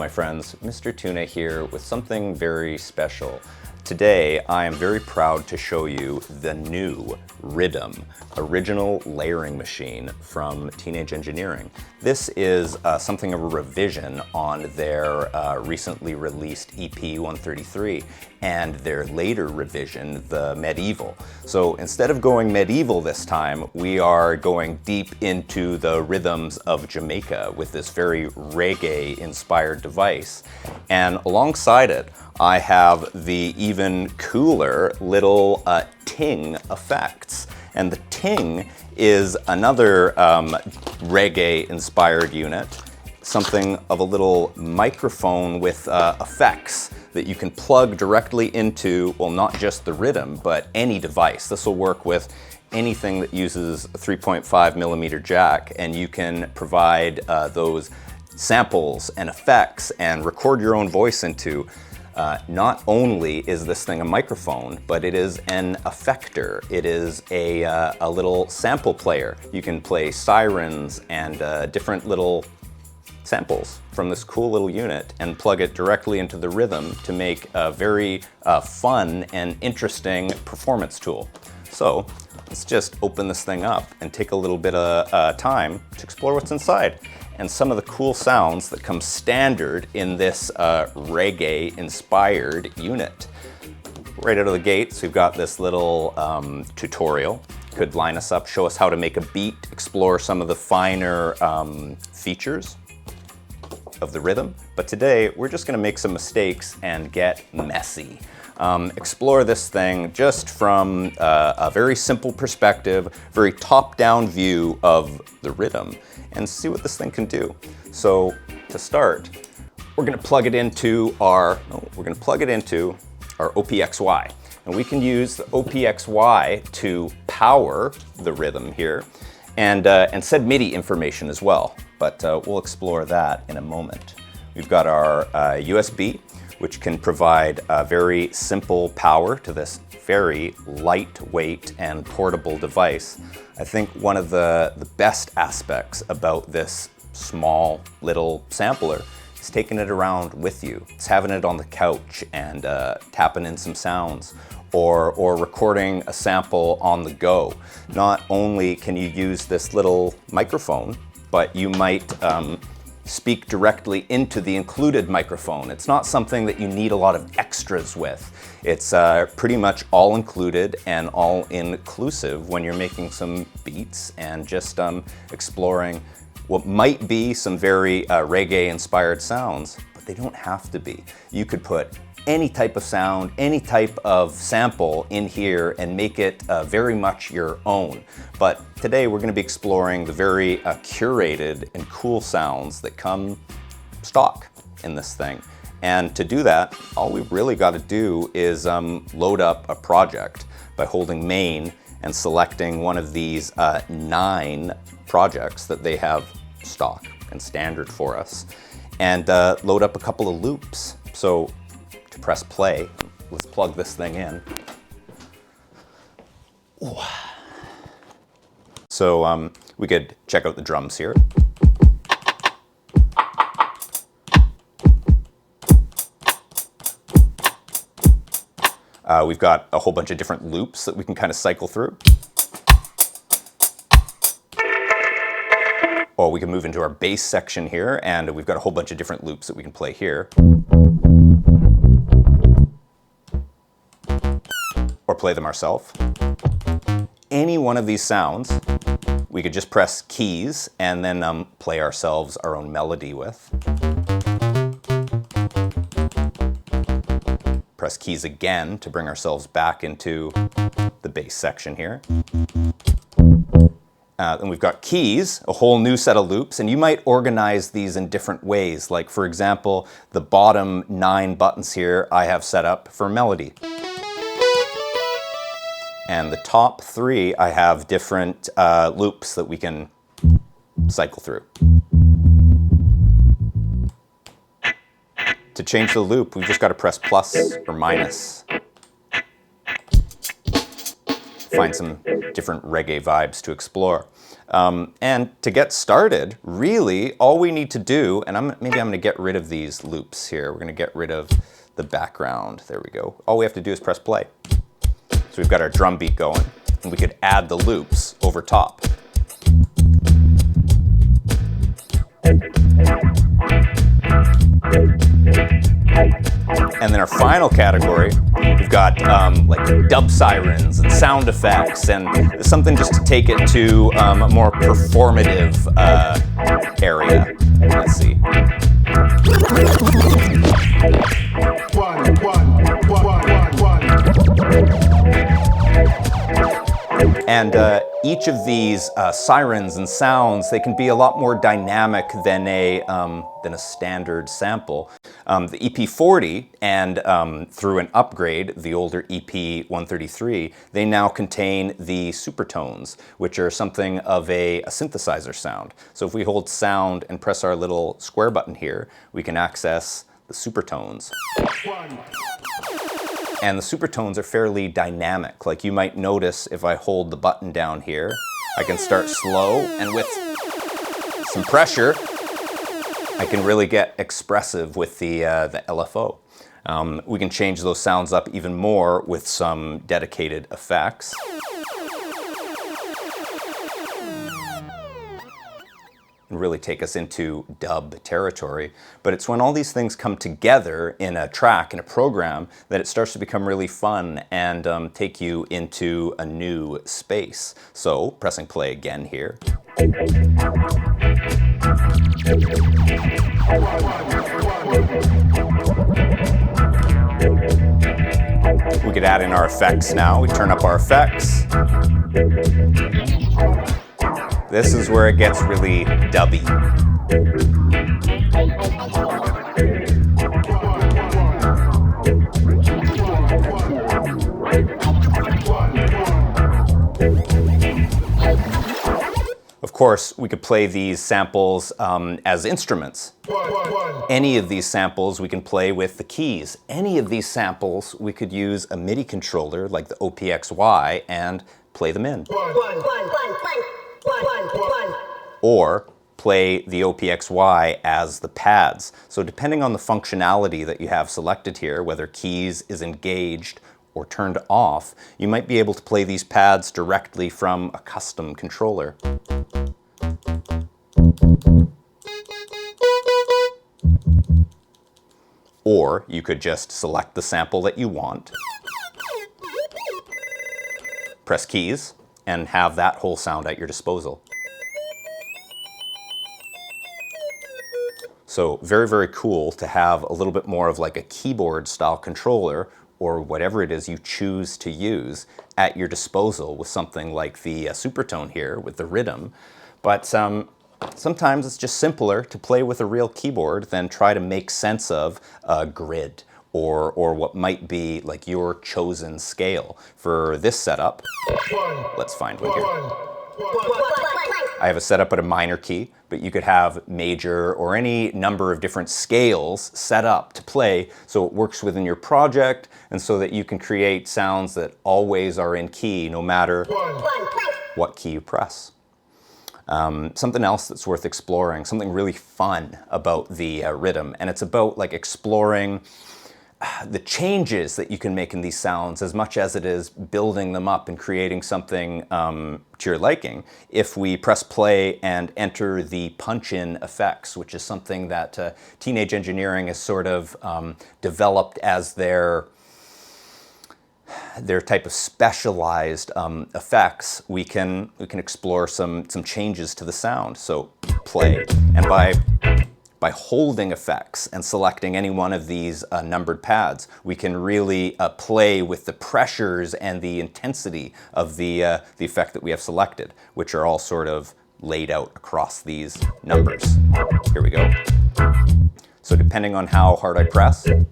my friends, Mr. Tuna here with something very special. Today, I am very proud to show you the new Riddim, original layering machine from Teenage Engineering. This is something of a revision on their recently released EP 133 and their later revision, the Medieval. So instead of going medieval this time, we are going deep into the rhythms of Jamaica with this very reggae-inspired device. And alongside it, I have the even cooler little Ting effects. And the Ting is another reggae-inspired unit, something of a little microphone with effects that you can plug directly into, well, not just the Riddim, but any device. This will work with anything that uses a 3.5 millimeter jack, and you can provide those samples and effects and record your own voice into. Not only is this thing a microphone, but it is an effector. It is a little sample player. You can play sirens and different little samples from this cool little unit and plug it directly into the Riddim to make a very fun and interesting performance tool. So let's just open this thing up and take a little bit of time to explore what's inside and some of the cool sounds that come standard in this reggae-inspired unit. Right out of the gates, we've got this little tutorial. Could line us up, show us how to make a beat, explore some of the finer features of the Riddim. But today, we're just gonna make some mistakes and get messy. Explore this thing just from a very simple perspective, very top-down view of the Riddim, and see what this thing can do. So to start, we're gonna plug it into our OPXY. And we can use the OPXY to power the Riddim here and send MIDI information as well. But we'll explore that in a moment. We've got our USB, which can provide very simple power to this very lightweight and portable device. I think one of the best aspects about this small little sampler is taking it around with you. It's having it on the couch and tapping in some sounds or recording a sample on the go. Not only can you use this little microphone, but you might speak directly into the included microphone. It's not something that you need a lot of extras with. It's pretty much all included and all inclusive when you're making some beats and just exploring what might be some very reggae-inspired sounds, but they don't have to be. You could put any type of sound, any type of sample in here and make it very much your own. But today we're gonna be exploring the very curated and cool sounds that come stock in this thing. And to do that, all we've really gotta do is load up a project by holding main and selecting one of these 9 projects that they have stock and standard for us, and load up a couple of loops. So to press play, let's plug this thing in. Ooh. So we could check out the drums here. We've got a whole bunch of different loops that we can kind of cycle through. Or we can move into our bass section here, and we've got a whole bunch of different loops that we can play here. Or play them ourselves. Any one of these sounds, we could just press keys and then play ourselves our own melody with. Press keys again to bring ourselves back into the bass section here. Then we've got keys, a whole new set of loops, and you might organize these in different ways. Like, for example, the bottom 9 buttons here I have set up for melody. And the top 3, I have different loops that we can cycle through. To change the loop, we've just got to press plus or minus. find some different reggae vibes to explore. And to get started, really, all we need to do, and maybe I'm going to get rid of these loops here. We're going to get rid of the background. There we go. All we have to do is press play. So we've got our drum beat going, and we could add the loops over top. And then our final category, we've got like dub sirens and sound effects and something just to take it to a more performative area. Let's see. And each of these sirens and sounds, they can be a lot more dynamic than a standard sample. The EP40 and through an upgrade, the older EP133, they now contain the supertones, which are something of a synthesizer sound. So if we hold sound and press our little square button here, we can access the supertones. And the supertones are fairly dynamic. Like you might notice if I hold the button down here, I can start slow, and with some pressure, I can really get expressive with the LFO. We can change those sounds up even more with some dedicated effects. And really take us into dub territory. But it's when all these things come together in a track, in a program, that it starts to become really fun and take you into a new space. So, pressing play again here. We could add in our effects now. We turn up our effects. This is where it gets really dubby. Of course, we could play these samples as instruments. Any of these samples we can play with the keys. Any of these samples we could use a MIDI controller like the OPXY and play them in. Or play the OPXY as the pads. So depending on the functionality that you have selected here, whether keys is engaged or turned off, you might be able to play these pads directly from a custom controller. Or you could just select the sample that you want, press keys, and have that whole sound at your disposal. So very, very cool to have a little bit more of like a keyboard style controller or whatever it is you choose to use at your disposal with something like the Supertone here with the Riddim. But sometimes it's just simpler to play with a real keyboard than try to make sense of a grid or what might be like your chosen scale. For this setup, let's find one here. I have a setup at a minor key, but you could have major or any number of different scales set up to play so it works within your project and so that you can create sounds that always are in key no matter what key you press. Something else that's worth exploring, something really fun about the Riddim, and it's about like exploring the changes that you can make in these sounds as much as it is building them up and creating something to your liking. If we press play and enter the punch-in effects, which is something that Teenage Engineering has sort of developed as their type of specialized effects, we can explore some changes to the sound. So play, and by holding effects and selecting any one of these numbered pads, we can really play with the pressures and the intensity of the effect that we have selected, which are all sort of laid out across these numbers. Here we go. So depending on how hard I press, it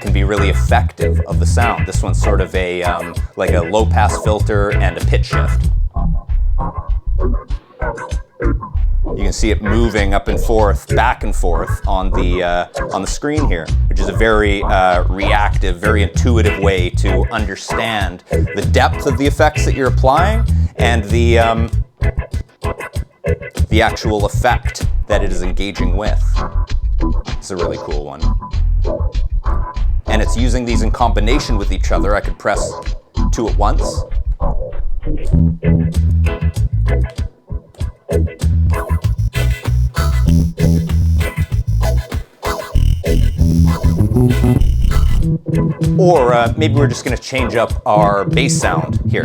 can be really effective of the sound. This one's sort of a like a low pass filter and a pitch shift. You can see it moving up and forth, back and forth on the screen here, which is a very reactive, very intuitive way to understand the depth of the effects that you're applying and the actual effect that it is engaging with. It's a really cool one. And it's using these in combination with each other. I could press 2 at once. Or maybe we're just going to change up our bass sound here.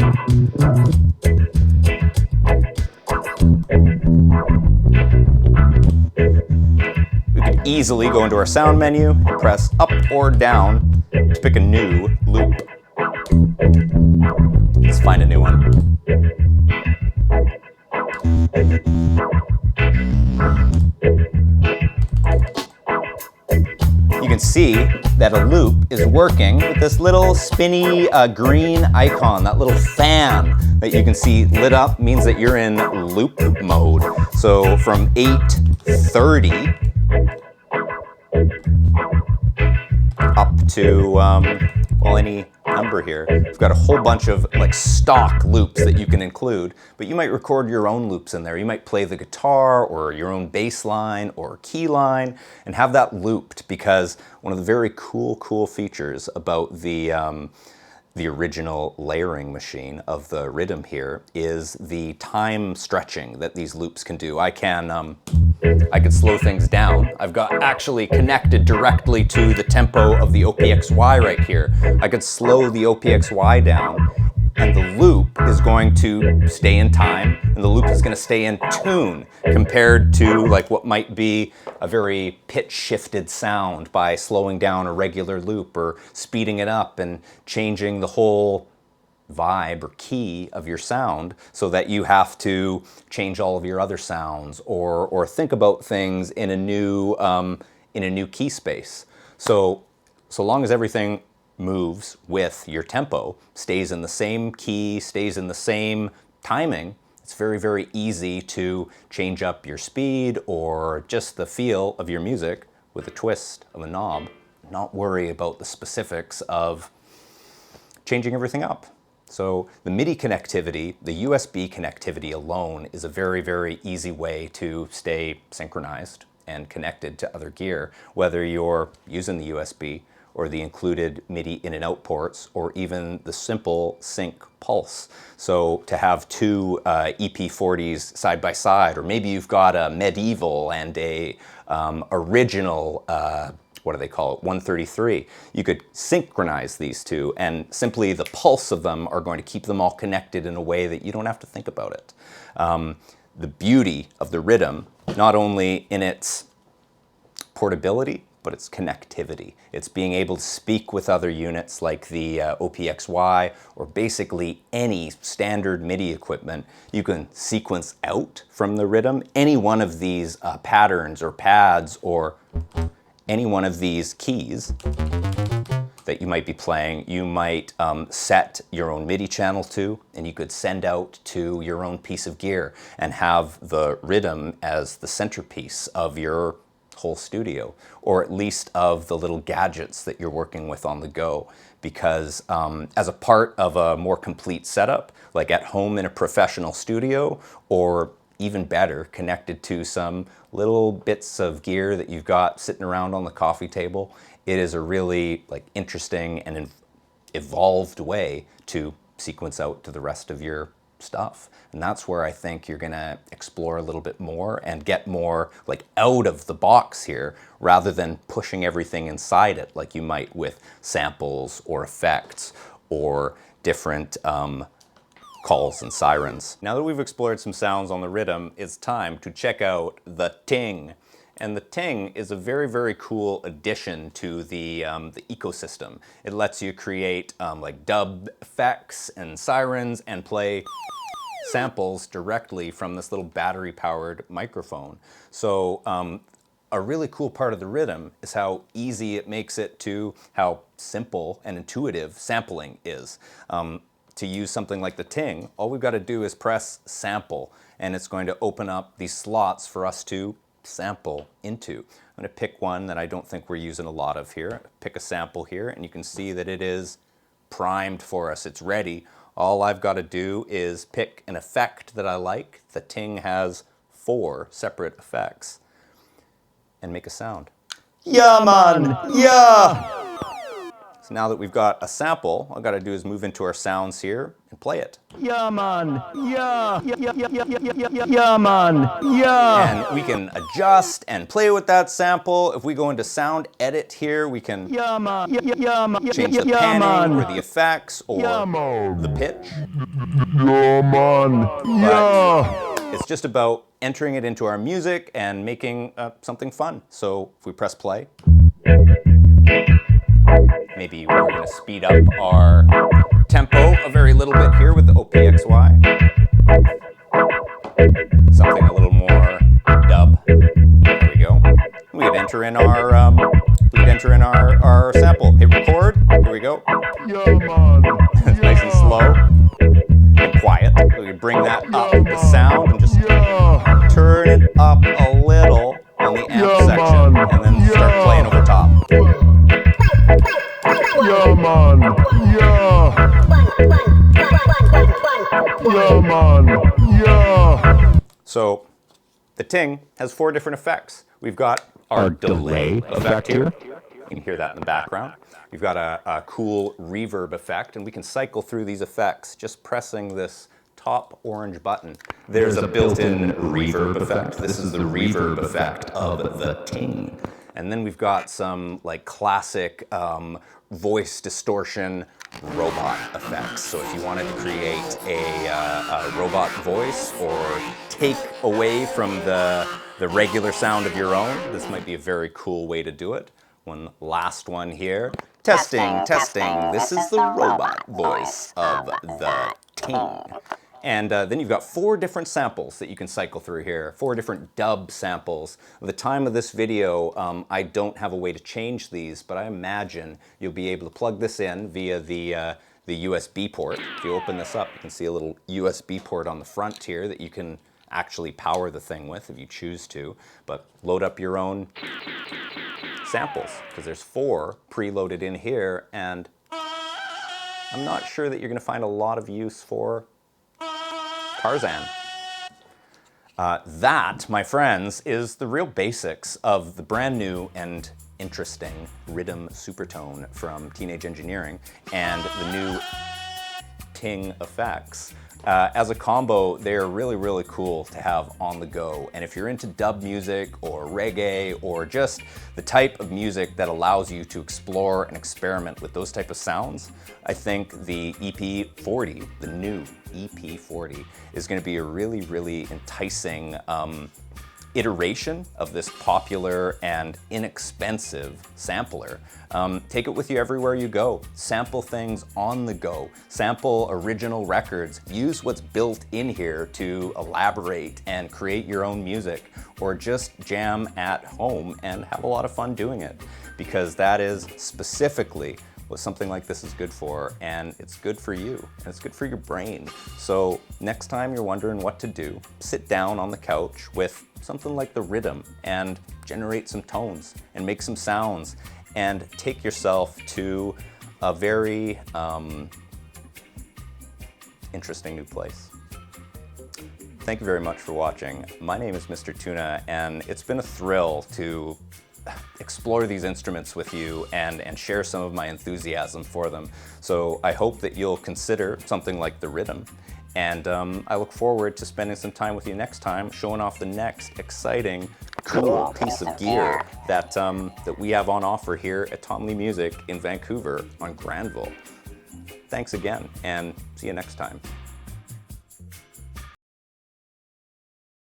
We could easily go into our sound menu, press up or down to pick a new loop. Let's find a new one. You can see that a loop is working with this little spinny green icon, that little fan that you can see lit up means that you're in loop mode. So from 8:30 up to, well, any number here. We've got a whole bunch of like stock loops that you can include, but you might record your own loops in there. You might play the guitar or your own bass line or key line and have that looped, because one of the very cool features about the original layering machine of the Riddim here is the time stretching that these loops can do. I could slow things down. I've got actually connected directly to the tempo of the OPXY right here. I could slow the OPXY down and the loop is going to stay in time and the loop is going to stay in tune compared to like what might be a very pitch shifted sound by slowing down a regular loop or speeding it up and changing the whole vibe or key of your sound so that you have to change all of your other sounds or think about things in a new key space. So long as everything moves with your tempo, stays in the same key, stays in the same timing, it's very easy to change up your speed or just the feel of your music with a twist of a knob, not worry about the specifics of changing everything up. So the MIDI connectivity, the USB connectivity alone is a very easy way to stay synchronized and connected to other gear, whether you're using the USB or the included MIDI in and out ports, or even the simple sync pulse. So to have two EP40s side by side, or maybe you've got a medieval and a original, what do they call it, 133. You could synchronize these two, and simply the pulse of them are going to keep them all connected in a way that you don't have to think about it. The beauty of the Riddim, not only in its portability, but it's connectivity. It's being able to speak with other units like the OPXY or basically any standard MIDI equipment. You can sequence out from the Riddim any one of these patterns or pads or any one of these keys that you might be playing. You might set your own MIDI channel to, and you could send out to your own piece of gear and have the Riddim as the centerpiece of your whole studio, or at least of the little gadgets that you're working with on the go. Because as a part of a more complete setup, like at home in a professional studio, or even better, connected to some little bits of gear that you've got sitting around on the coffee table, it is a really like interesting and evolved way to sequence out to the rest of your stuff. And that's where I think you're gonna explore a little bit more and get more like out of the box here, rather than pushing everything inside it like you might with samples or effects or different calls and sirens. Now that we've explored some sounds on the Riddim, it's time to check out the Ting. And the Ting is a very cool addition to the ecosystem. It lets you create like dub effects and sirens and play samples directly from this little battery-powered microphone. So a really cool part of the Riddim is how easy it makes it to how simple and intuitive sampling is. To use something like the Ting, all we've got to do is press sample, and it's going to open up these slots for us to sample into. I'm going to pick one that I don't think we're using a lot of here. Pick a sample here, and you can see that it is primed for us. It's ready. All I've got to do is pick an effect that I like. The Ting has 4 separate effects, and make a sound. Yeah, man! Yeah! So now that we've got a sample, all I've got to do is move into our sounds here and play it. Yeah, man! Yeah! Yeah, man! Yeah! And we can adjust and play with that sample. If we go into sound edit here, we can Yeah, man! change the panning or the effects or the pitch. Yeah, man! Yeah! It's just about entering it into our music and making something fun. So if we press play, maybe we're going to speed up our tempo a very little bit here with the OPXY. Something a little more dub. There we go. We could enter in our sample. Hit record. Here we go. Yeah, man! It's nice and slow and quiet. We can bring that up the sound and just turn it up a little on the amp section, and then start playing over top. Yeah, man! Yeah! Yeah, man! Yeah! So the Ting has 4 different effects. We've got our delay effect here. You can hear that in the background. We've got a cool reverb effect, and we can cycle through these effects just pressing this top orange button. There's a built-in reverb effect. This is the reverb effect of the Ting. And then we've got some like classic voice distortion robot effects. So if you wanted to create a robot voice or take away from the regular sound of your own, this might be a very cool way to do it. One last one here. Testing, testing. This is the robot voice of the Ting. And then you've got 4 different samples that you can cycle through here, 4 different dub samples. At the time of this video, I don't have a way to change these, but I imagine you'll be able to plug this in via the USB port. If you open this up, you can see a little USB port on the front here that you can actually power the thing with if you choose to. But load up your own samples, because there's 4 preloaded in here, and I'm not sure that you're going to find a lot of use for Tarzan. That, my friends, is the real basics of the brand new and interesting Riddim Supertone from Teenage Engineering and the new Ting effects. As a combo, they are really, really cool to have on the go. And if you're into dub music or reggae or just the type of music that allows you to explore and experiment with those type of sounds, I think the EP40, the new EP40, is going to be a really, really enticing iteration of this popular and inexpensive sampler. Take it with you everywhere you go. Sample things on the go. Sample original records. Use what's built in here to elaborate and create your own music, or just jam at home and have a lot of fun doing it, because that is specifically what something like this is good for, and it's good for you, and it's good for your brain. So next time you're wondering what to do, sit down on the couch with something like the Riddim and generate some tones and make some sounds and take yourself to a very interesting new place. Thank you very much for watching. My name is Mr. Tuna, and it's been a thrill to explore these instruments with you and share some of my enthusiasm for them. So I hope that you'll consider something like the Riddim. And I look forward to spending some time with you next time, showing off the next exciting, cool piece of gear that, that we have on offer here at Tom Lee Music in Vancouver on Granville. Thanks again, and see you next time.